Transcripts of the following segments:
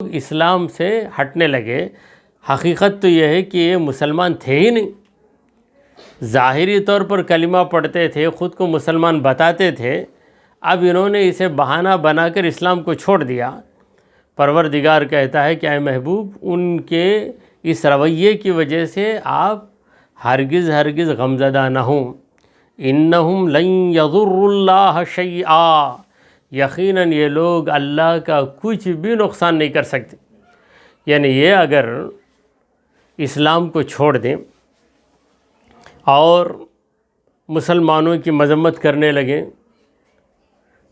اسلام سے ہٹنے لگے۔ حقیقت تو یہ ہے کہ یہ مسلمان تھے ہی نہیں، ظاہری طور پر کلمہ پڑھتے تھے، خود کو مسلمان بتاتے تھے، اب انہوں نے اسے بہانہ بنا کر اسلام کو چھوڑ دیا۔ پروردگار کہتا ہے کہ اے محبوب، ان کے اس رویے کی وجہ سے آپ ہرگز غمزدہ نہ ہوں۔ انہم لن یضروا اللہ شیئا، یقیناً یہ لوگ اللہ کا کچھ بھی نقصان نہیں کر سکتے۔ یعنی یہ اگر اسلام کو چھوڑ دیں اور مسلمانوں کی مذمت کرنے لگیں،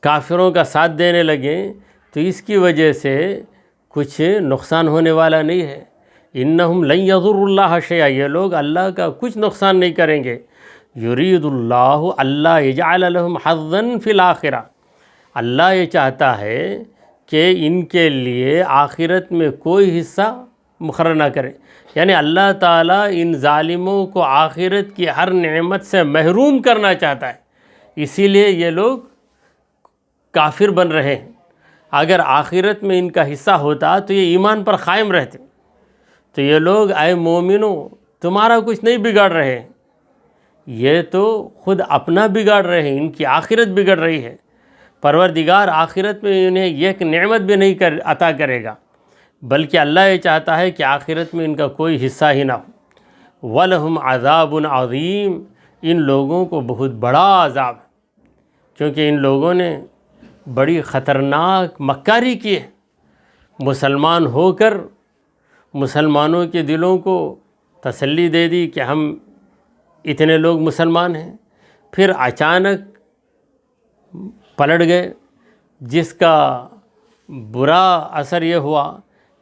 کافروں کا ساتھ دینے لگیں، تو اس کی وجہ سے کچھ نقصان ہونے والا نہیں ہے۔ انہم لن یضروا اللہ شیئا، یہ لوگ اللہ کا کچھ نقصان نہیں کریں گے۔ یرید اللہ اللہ یجعل لہم حظا فی الآخرہ، اللہ یہ چاہتا ہے کہ ان کے لیے آخرت میں کوئی حصہ مقرر نہ کرے، یعنی اللہ تعالیٰ ان ظالموں کو آخرت کی ہر نعمت سے محروم کرنا چاہتا ہے، اسی لیے یہ لوگ کافر بن رہے ہیں۔ اگر آخرت میں ان کا حصہ ہوتا تو یہ ایمان پر قائم رہتے۔ تو یہ لوگ اے مومنوں تمہارا کچھ نہیں بگاڑ رہے ہیں، یہ تو خود اپنا بگاڑ رہے ہیں، ان کی آخرت بگڑ رہی ہے۔ پروردگار آخرت میں انہیں ایک نعمت بھی نہیں عطا کرے گا، بلکہ اللہ یہ چاہتا ہے کہ آخرت میں ان کا کوئی حصہ ہی نہ ہو۔ وَلَهُمْ عَذَابٌ عَظِيمٌ، ان لوگوں کو بہت بڑا عذاب ہے، کیونکہ ان لوگوں نے بڑی خطرناک مکاری کی ہے۔ مسلمان ہو کر مسلمانوں کے دلوں کو تسلی دے دی کہ ہم اتنے لوگ مسلمان ہیں، پھر اچانک پلٹ گئے، جس کا برا اثر یہ ہوا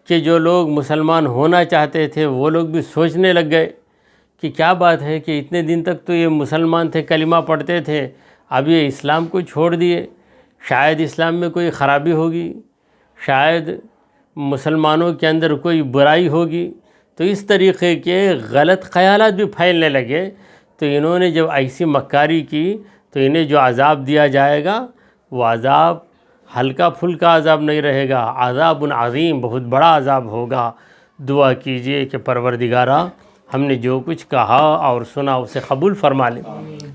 کہ جو لوگ مسلمان ہونا چاہتے تھے وہ لوگ بھی سوچنے لگ گئے کہ کیا بات ہے کہ اتنے دن تک تو یہ مسلمان تھے، کلمہ پڑھتے تھے، اب یہ اسلام کو چھوڑ دیے، شاید اسلام میں کوئی خرابی ہوگی، شاید مسلمانوں کے اندر کوئی برائی ہوگی۔ تو اس طریقے کے غلط خیالات بھی پھیلنے لگے۔ تو انہوں نے جب ایسی مکاری کی تو انہیں جو عذاب دیا جائے گا وہ عذاب ہلکا پھلکا عذاب نہیں رہے گا، عذاب عظیم، بہت بڑا عذاب ہوگا۔ دعا کیجئے کہ پروردگارا ہم نے جو کچھ کہا اور سنا اسے قبول فرما لے۔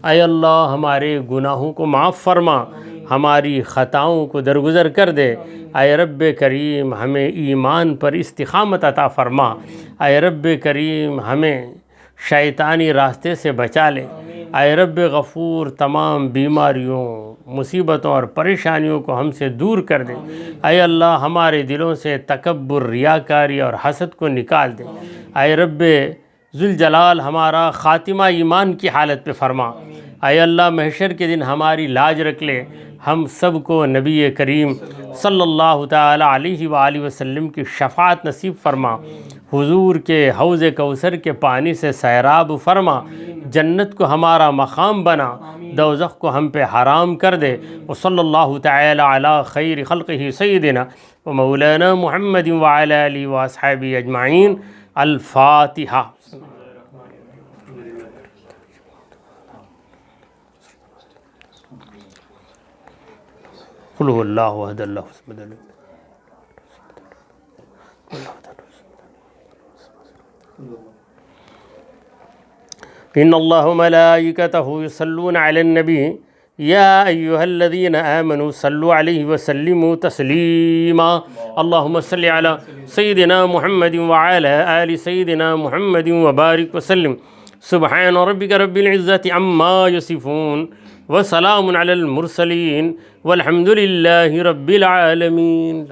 اے اللہ ہمارے گناہوں کو معاف فرما، ہماری خطاؤں کو درگزر کر دے۔ اے رب کریم ہمیں ایمان پر استقامت عطا فرما۔ اے رب کریم ہمیں شیطانی راستے سے بچا لے۔ اے رب غفور تمام بیماریوں، مصیبتوں اور پریشانیوں کو ہم سے دور کر دے۔ اے اللہ ہمارے دلوں سے تکبر، ریاکاری اور حسد کو نکال دے۔ اے رب ذوالجلال ہمارا خاتمہ ایمان کی حالت پہ فرما۔ اے اللہ محشر کے دن ہماری لاج رکھ لے، ہم سب کو نبی کریم صلی اللہ تعالی علیہ وآلہ وسلم کی شفاعت نصیب فرما۔ حضور کے حوض کوثر کے پانی سے سیراب فرما، جنت کو ہمارا مقام بنا، دوزخ کو ہم پہ حرام کر دے۔ وصلی اللہ تعالی علی خیر خلقہ سیدنا و مولانا محمد وعلی آلہ واصحابہ اجمعین۔ الفاتحہ۔ قل هو اللہ احد اللہ الصمد ان اللہ وملائکتہ یصلون علی النبی یا ایہا الذین آمنوا صلوا علیہ وسلموا تسلیما۔ اللہم صل علی سیدنا محمد وعلی آل سیدنا محمد وبارک وسلم۔ سبحان ربک رب العزت عما یصفون وسلام علی المرسلین والحمد للہ رب العالمین۔